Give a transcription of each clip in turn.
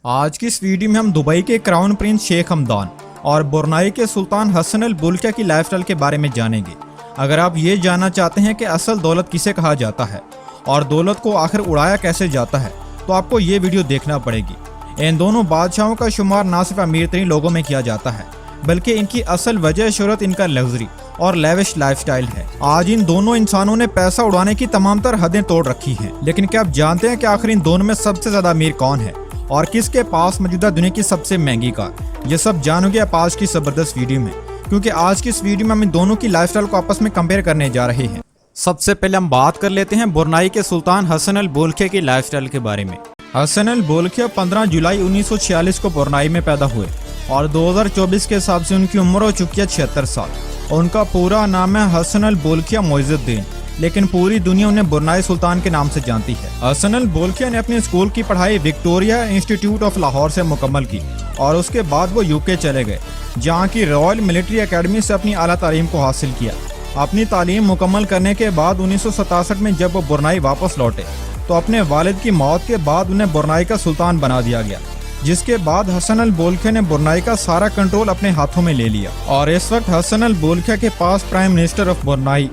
आज की इस वीडियो में हम दुबई के क्राउन प्रिंस शेख हमदान और ब्रुनेई के सुल्तान हसन अल बुल्किया की लाइफस्टाइल के बारे में जानेंगे। अगर आप ये जानना चाहते हैं कि असल दौलत किसे कहा जाता है और दौलत को आखिर उड़ाया कैसे जाता है, तो आपको ये वीडियो देखना पड़ेगी। इन दोनों बादशाहों का शुमार ना सिर्फ अमीर तरीन लोगों में किया जाता है, बल्कि इनकी असल वजह शोहरत इनका लग्जरी और लेविश लाइफस्टाइल है। आज इन दोनों इंसानों ने पैसा उड़ाने की तमाम तर हदें तोड़ रखी हैं, लेकिन क्या आप जानते हैं कि आखिर इन दोनों में सबसे ज्यादा अमीर कौन है और किसके पास मौजूदा दुनिया की सबसे महंगी कार? ये सब जानोगे आप आज की जबरदस्त वीडियो में, क्योंकि आज की इस वीडियो में हम इन दोनों की लाइफस्टाइल को आपस में कंपेयर करने जा रहे हैं। सबसे पहले हम बात कर लेते हैं ब्रुनेई के सुल्तान हसन अल बुल्किया की लाइफस्टाइल के बारे में। हसन अल बुल्किया 15 जुलाई 1946 को ब्रुनेई में पैदा हुए और 2024 के हिसाब से उनकी उम्र हो चुकी है 76 साल। उनका पूरा नाम है हसन अल बुल्किया मोइजुद्दीन, लेकिन पूरी दुनिया उन्हें ब्रुनेई सुल्तान के नाम से जानती है। हसन अल बुल्किया ने अपनी स्कूल की पढ़ाई विक्टोरिया इंस्टीट्यूट ऑफ लाहौर से मुकम्मल की और उसके बाद वो यूके चले गए, जहाँ की रॉयल मिलिट्री एकेडमी से अपनी आला तालीम को हासिल किया। अपनी तालीम मुकम्मल करने के बाद 1967 में जब वो ब्रुनेई वापस लौटे तो अपने वालिद की मौत के बाद उन्हें ब्रुनेई का सुल्तान बना दिया गया, जिसके बाद हसन अल बुल्किया ने ब्रुनेई का सारा कंट्रोल अपने हाथों में ले लिया। और इस वक्त हसन अल बुल्किया के पास prime minister of Brunei,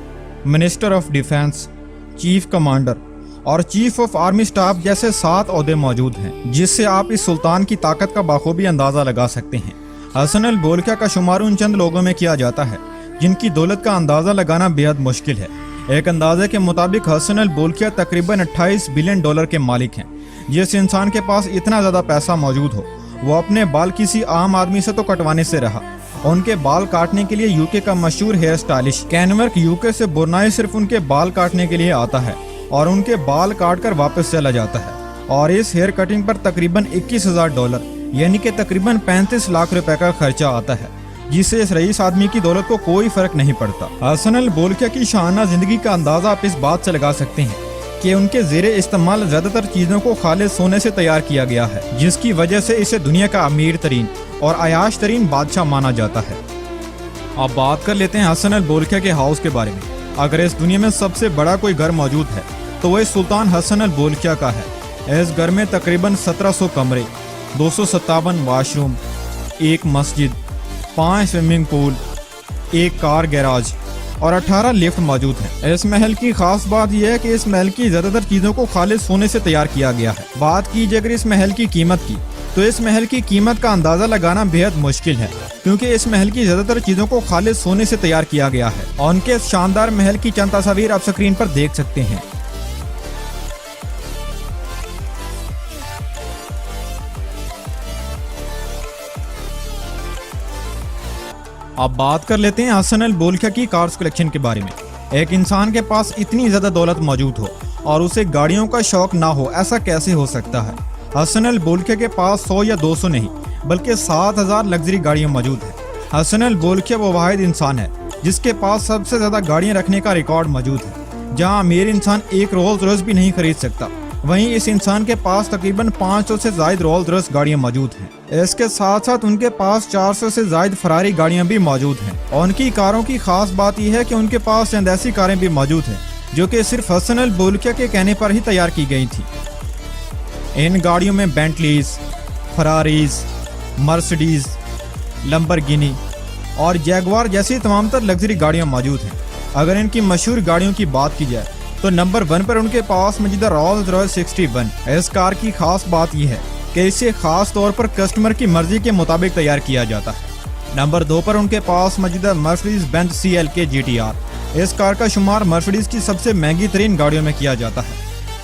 minister of defence, chief commander और चीफ ऑफ आर्मी स्टाफ जैसे 7 ओहदे मौजूद हैं, जिससे आप इस सुल्तान की ताकत का बाखूबी अंदाजा लगा सकते हैं। हसन अल बुल्किया का शुमार उन चंद लोगों में किया जाता है जिनकी दौलत का अंदाजा लगाना बेहद मुश्किल है। एक अंदाजे के मुताबिक हसन अल बुल्किया तकरीबन 28 बिलियन डॉलर के मालिक हैं। जिस इंसान के पास इतना ज्यादा पैसा मौजूद हो, वो अपने बाल किसी आम आदमी से तो कटवाने से रहा। उनके बाल काटने के लिए यूके का मशहूर हेयर स्टाइलिश कैनवर्क यूके से ब्रुनेई सिर्फ उनके बाल काटने के लिए आता है और उनके बाल काट कर वापस चला जाता है। और इस हेयर कटिंग पर तकरीबन 21,000 डॉलर यानी कि तकरीबन 35 लाख रुपए का खर्चा आता है, जिससे इस रईस आदमी की दौलत को कोई फर्क नहीं पड़ता। हसन अल बुल्किया की शाहाना जिंदगी का अंदाजा आप इस बात से लगा सकते हैं कि उनके ज़ेरे इस्तेमाल ज्यादातर चीजों को खालिस सोने से तैयार किया गया है, जिसकी वजह से इसे दुनिया का अमीर तरीन और अयाश तरीन बादशाह माना जाता है। अब बात कर लेते हैं हसन अल बुल्किया के हाउस के बारे में। अगर इस दुनिया में सबसे बड़ा कोई घर मौजूद है तो वह सुल्तान हसन अल बुल्किया का है। इस घर में तकरीबन 1700 कमरे, 257 वाशरूम, एक मस्जिद, 5 स्विमिंग पूल, एक कार गैराज और 18 लिफ्ट मौजूद हैं। इस महल की खास बात यह है कि इस महल की ज्यादातर चीजों को खालिस सोने से तैयार किया गया है। बात कीजिए अगर इस महल की कीमत की, तो इस महल की कीमत का अंदाजा लगाना बेहद मुश्किल है, क्योंकि इस महल की ज्यादातर चीजों को खालिस सोने से तैयार किया गया है। और उनके इस शानदार महल की चंद तस्वीर आप स्क्रीन पर देख सकते हैं। अब बात कर लेते हैं हसन अल बुल्किया की कार्स कलेक्शन के बारे में। एक इंसान के पास इतनी ज्यादा दौलत मौजूद हो और उसे गाड़ियों का शौक ना हो, ऐसा कैसे हो सकता है? हसन अल बुल्किया के पास 100 या 200 नहीं बल्कि 7000 लग्जरी गाड़ियां मौजूद हैं। हसन अल बुल्किया वो वाहिद इंसान है जिसके पास सबसे ज्यादा गाड़ियां रखने का रिकॉर्ड मौजूद है। जहां अमीर इंसान एक रोल्स रॉयस भी नहीं खरीद सकता, वहीं इस इंसान के पास तकरीबन 500 से ज्यादा रोल्स रॉयस गाड़ियां मौजूद हैं। इसके साथ साथ उनके पास 400 से ज्यादा फरारी गाड़ियां भी मौजूद हैं। और उनकी कारों की खास बात यह है कि उनके पास चंद ऐसी कारें भी मौजूद हैं जो कि सिर्फ हसन अल बुल्किया के कहने पर ही तैयार की गई थी। इन गाड़ियों में बेंटलीज, फरारीज, मर्सिडीज, लंबरगिनी और जैगवार जैसी तमाम तर लग्जरी गाड़ियां मौजूद हैं। अगर इनकी मशहूर गाड़ियों की बात की जाए तो नंबर 1 पर उनके पास मौजूदा रोल्स रॉयस 61। इस कार की खास बात यह है कि इसे खास तौर पर कस्टमर की मर्जी के मुताबिक तैयार किया जाता है। नंबर 2 पर उनके पास मौजूदा मर्सिडीज बेंज CLK GTR। इस कार का शुमार मर्सिडीज की सबसे महंगी तरीन गाड़ियों में किया जाता है।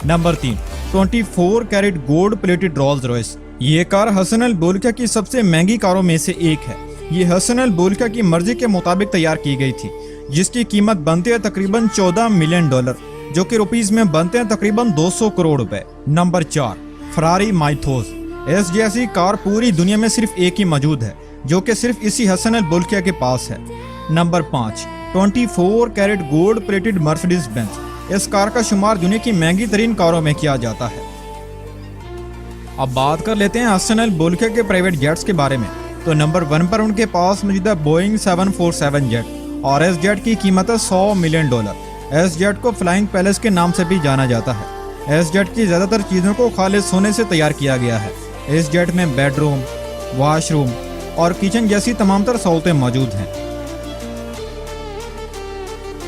नंबर 3 24 carat gold plated Rolls Royce. ये कार हसन अल बुल्किया की सबसे महंगी कारों में से एक है। ये हसन अल बुल्किया की मर्जी के मुताबिक तैयार की गई थी, जिसकी कीमत बनती है तकरीबन 14 मिलियन डॉलर, जो कि रुपीस में बनते हैं तकरीबन 200 करोड़ रुपए। Number 4 Ferrari Mythos. इस जैसी कार पूरी दुनिया में सिर्फ एक ही मौजूद है, जो कि सिर्फ इसी हसन अल बुल्किया के पास है। नंबर 5 24 carat gold plated Mercedes Benz. इस कार का शुमार दुनिया की महंगी तरीन कारों में किया जाता है। अब बात कर लेते हैं हसन अल बुल्किया के प्राइवेट जेट्स के बारे में। तो नंबर 1 पर उनके पास मौजूदा बोइंग 747 जेट और इस जेट की कीमत है 100 मिलियन डॉलर। इस जेट को फ्लाइंग पैलेस के नाम से भी जाना जाता है। इस जेट की ज्यादातर चीजों को खालिस सोने से तैयार किया गया है। इस जेट में बेडरूम, वॉशरूम और किचन जैसी तमाम तर सहूलतें मौजूद हैं।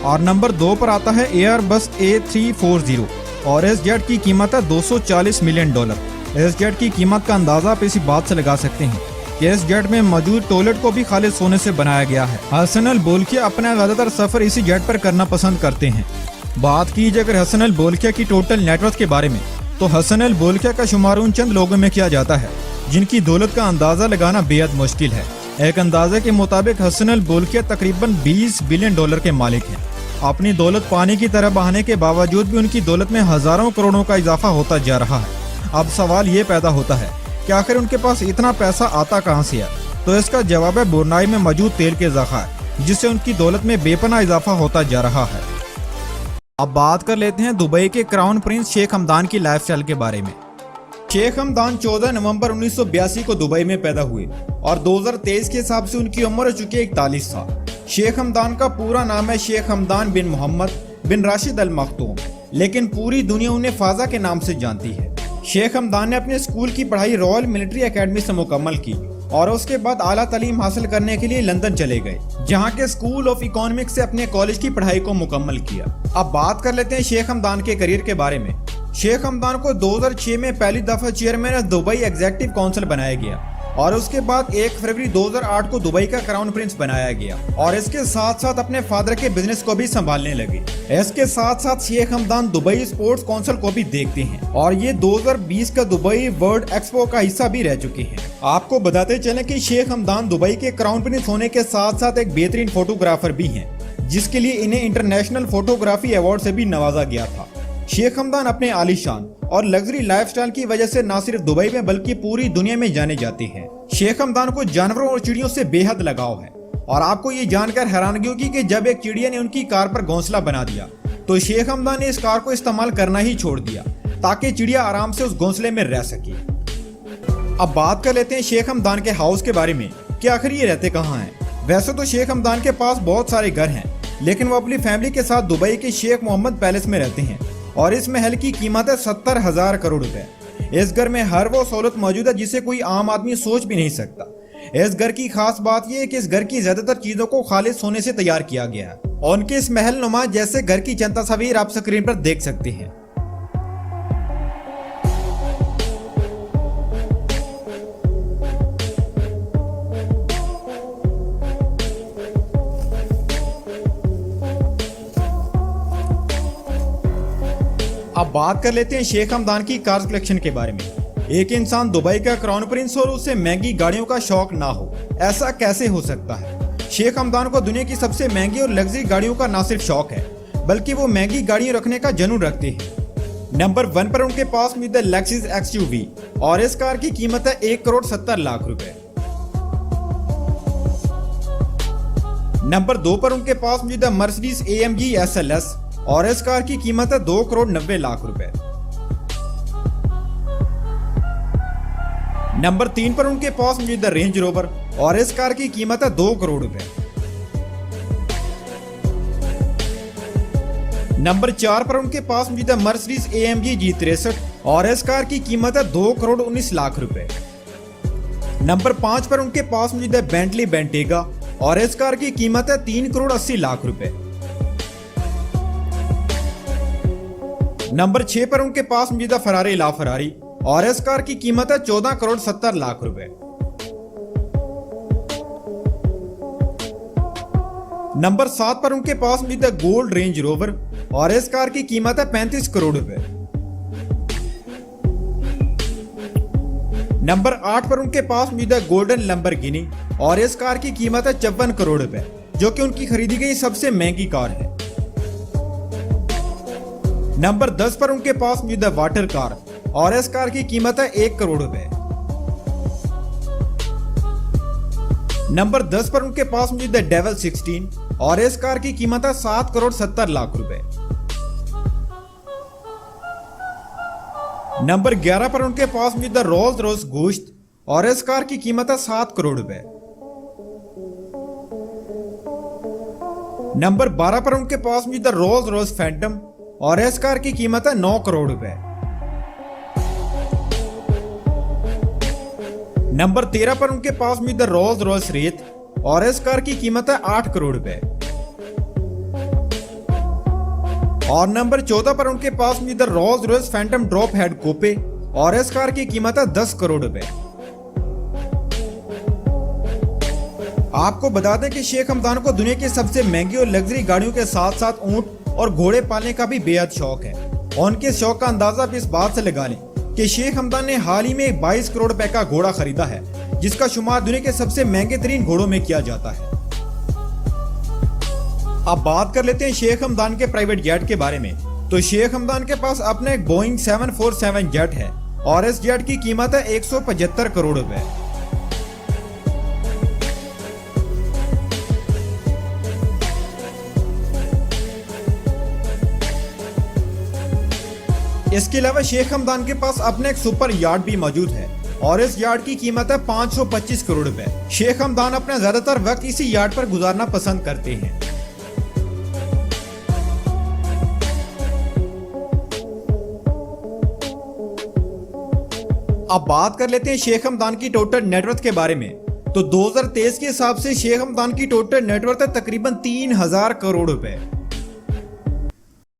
और नंबर 2 पर आता है एयरबस A340 और इस जेट की कीमत है $240 मिलियन। इस जेट की कीमत का अंदाजा आप इसी बात से लगा सकते हैं कि इस जेट में मौजूद टॉयलेट को भी खालिद सोने से बनाया गया है। हसन अल बोल्किया अपना ज्यादातर सफर इसी जेट पर करना पसंद करते हैं। बात की जाए अगर हसन अल बोल्किया की टोटल नेटवर्थ के बारे में, तो हसन अल बोल्किया का शुमार उन चंद लोगों में किया जाता है जिनकी दौलत का अंदाजा लगाना बेहद मुश्किल है। एक अंदाजे के मुताबिक हसन अल बोल्किया तकरीबन $20 बिलियन के मालिक हैं। अपनी दौलत पानी की तरह बहाने के बावजूद भी उनकी दौलत में हजारों करोड़ों का इजाफा होता जा रहा है। अब सवाल ये पैदा होता है कि आखिर उनके पास इतना पैसा आता कहां से है? तो इसका जवाब है बुरनाई में मौजूद तेल के ज़खायर, जिससे उनकी दौलत में बेपनाह इजाफा होता जा रहा है। अब बात कर लेते हैं दुबई के क्राउन प्रिंस शेख हमदान की लाइफस्टाइल के बारे में। शेख हमदान 14 नवंबर 1982 को दुबई में पैदा हुए और 2023 के हिसाब से उनकी उम्र हो चुकी है 41 साल। शेख हमदान का पूरा नाम है शेख हमदान बिन मोहम्मद बिन राशिद अल मखतूम, लेकिन पूरी दुनिया उन्हें फाजा के नाम से जानती है। शेख हमदान ने अपने स्कूल की पढ़ाई रॉयल मिलिट्री एकेडमी से मुकम्मल की और उसके बाद आला तालीम हासिल करने के लिए लंदन चले गए, जहां के स्कूल ऑफ इकोनॉमिक्स से अपने कॉलेज की पढ़ाई को मुकम्मल किया। अब बात कर लेते हैं शेख हमदान के करियर के बारे में। शेख हमदान को 2006 में पहली दफा चेयरमैन दुबई एग्जीक्यूटिव काउंसिल बनाया गया और उसके बाद 1 फरवरी 2008 को दुबई का क्राउन प्रिंस बनाया गया और इसके साथ साथ अपने फादर के बिजनेस को भी संभालने लगे। इसके साथ साथ Sheikh Hamdan Dubai Sports Council को भी देखते हैं और ये 2020 का दुबई वर्ल्ड एक्सपो का हिस्सा भी रह चुके हैं। आपको बताते चलें कि शेख हमदान दुबई के क्राउन प्रिंस होने के साथ साथ एक बेहतरीन फोटोग्राफर भी हैं, जिसके लिए इन्हें इंटरनेशनल फोटोग्राफी अवार्ड से भी नवाजा गया था। शेख हमदान अपने आलीशान और लग्जरी लाइफस्टाइल की वजह से न सिर्फ दुबई में बल्कि पूरी दुनिया में जाने जाते हैं। शेख हमदान को जानवरों और चिड़ियों से बेहद लगाव है और आपको ये जानकर हैरानगी होगी कि जब एक चिड़िया ने उनकी कार पर घोंसला बना दिया तो शेख हमदान ने इस कार को इस्तेमाल करना ही छोड़ दिया ताकि चिड़िया आराम से उस घोंसले में रह सके। अब बात कर लेते हैं शेख हमदान के हाउस के बारे में कि आखिर ये रहते कहाँ हैं। वैसे तो शेख हमदान के पास बहुत सारे घर हैं, लेकिन वो अपनी फैमिली के साथ दुबई के शेख मोहम्मद पैलेस में रहते हैं और इस महल की कीमत है 70,000 करोड़ रुपए। इस घर में हर वो सहूलत मौजूद है जिसे कोई आम आदमी सोच भी नहीं सकता। इस घर की खास बात यह है कि इस घर की ज्यादातर चीजों को खालिद सोने से तैयार किया गया है और उनके इस महल नुमा जैसे घर की चंद तस्वीर आप स्क्रीन पर देख सकते हैं। अब बात कर लेते हैं शेख हमदान की कार्स कलेक्शन के बारे में। एक इंसान दुबई का क्राउन प्रिंस और उसे महंगी गाड़ियों का शौक ना हो, ऐसा कैसे हो सकता है? शेख हमदान को दुनिया की सबसे महंगी और लग्जरी गाड़ियों का न सिर्फ शौक है बल्कि वो महंगी गाड़ियां रखने का जुनून रखते हैं। नंबर 1 पर उनके पास मौजूद है लेक्सिस XUV और इस कार की कीमत है 1,70,00,000 रुपए। नंबर 2 पर उनके पास मौजूद है मर्सिडीज AMG SLS और इस कार की कीमत है 2,90,00,000 रुपए। नंबर 3 पर उनके पास मौजूद है रेंज रोवर और इस कार की कीमत है 2 करोड़ रुपए। नंबर 4 पर उनके पास मौजूद है मर्सिडीज AMG G63 और इस कार की कीमत है 2,19,00,000 रुपए। नंबर 5 पर उनके पास मौजूद है बेंटली बेंटेगा और इस कार की कीमत है 3,80,00,000 रुपए। नंबर 6 पर उनके पास मौजूद है फरारी ला फरारी और इस कार की कीमत है 14,70,00,000 रुपए। नंबर 7 पर उनके पास मौजूद है गोल्ड रेंज रोवर और इस कार की कीमत है 35 करोड़ रुपए। नंबर 8 पर उनके पास मौजूद है गोल्डन लैम्बोर्गिनी और इस कार की कीमत है 54 करोड़ रुपए, जो कि उनकी खरीदी गई सबसे महंगी कार है। नंबर 10 पर उनके पास मौजूद है वाटर कार और इस कार की कीमत है 1 करोड़ रुपए। नंबर 10 पर उनके पास मौजूद है डेवल 16 और इस कार की कीमत है 7,70,00,000 रुपए। नंबर 11 पर उनके पास मौजूद है रोल्स रॉयस गोश्त और इस कार की कीमत है 7 करोड़ रुपए। नंबर 12 पर उनके पास मौजूद है रोल्स रॉयस फैंटम और इस कार की कीमत है 9 करोड़ रुपए। नंबर 13 पर उनके पास मौजूद रोल्स रॉयस रेत और इस कार की कीमत है 8 करोड़ रुपए। और नंबर 14 पर उनके पास मौजूद Rolls Royce Phantom drop head coupe और इस कार की कीमत है 10 करोड़ रुपए। आपको बता दें कि शेख हमदान को दुनिया की सबसे महंगी और लग्जरी गाड़ियों के साथ साथ ऊंट और घोड़े पालने का भी बेहद शौक है। और उनके शौक का अंदाजा भी इस बात से लगा लें कि शेख हमदान ने हाल ही में 22 करोड़ रुपए का घोड़ा खरीदा है, जिसका शुमार दुनिया के सबसे महंगे तरीन घोड़ों में किया जाता है। अब बात कर लेते हैं शेख हमदान के प्राइवेट जेट के बारे में। तो शेख हमदान के पास अपना एक बोइंग 747 जेट है और इस जेट की कीमत है 175 करोड़ रुपए। इसके अलावा शेख हमदान के पास अपना एक सुपर यार्ड भी मौजूद है और इस यार्ड की कीमत है 525 करोड़ रुपए। शेख हमदान अपना ज्यादातर वक्त इसी यार्ड पर गुजारना पसंद करते हैं। अब बात कर लेते हैं शेख हमदान की टोटल नेटवर्थ के बारे में। तो 2023 के हिसाब से शेख हमदान की टोटल नेटवर्थ है तकरीबन 3000 करोड़ रुपए।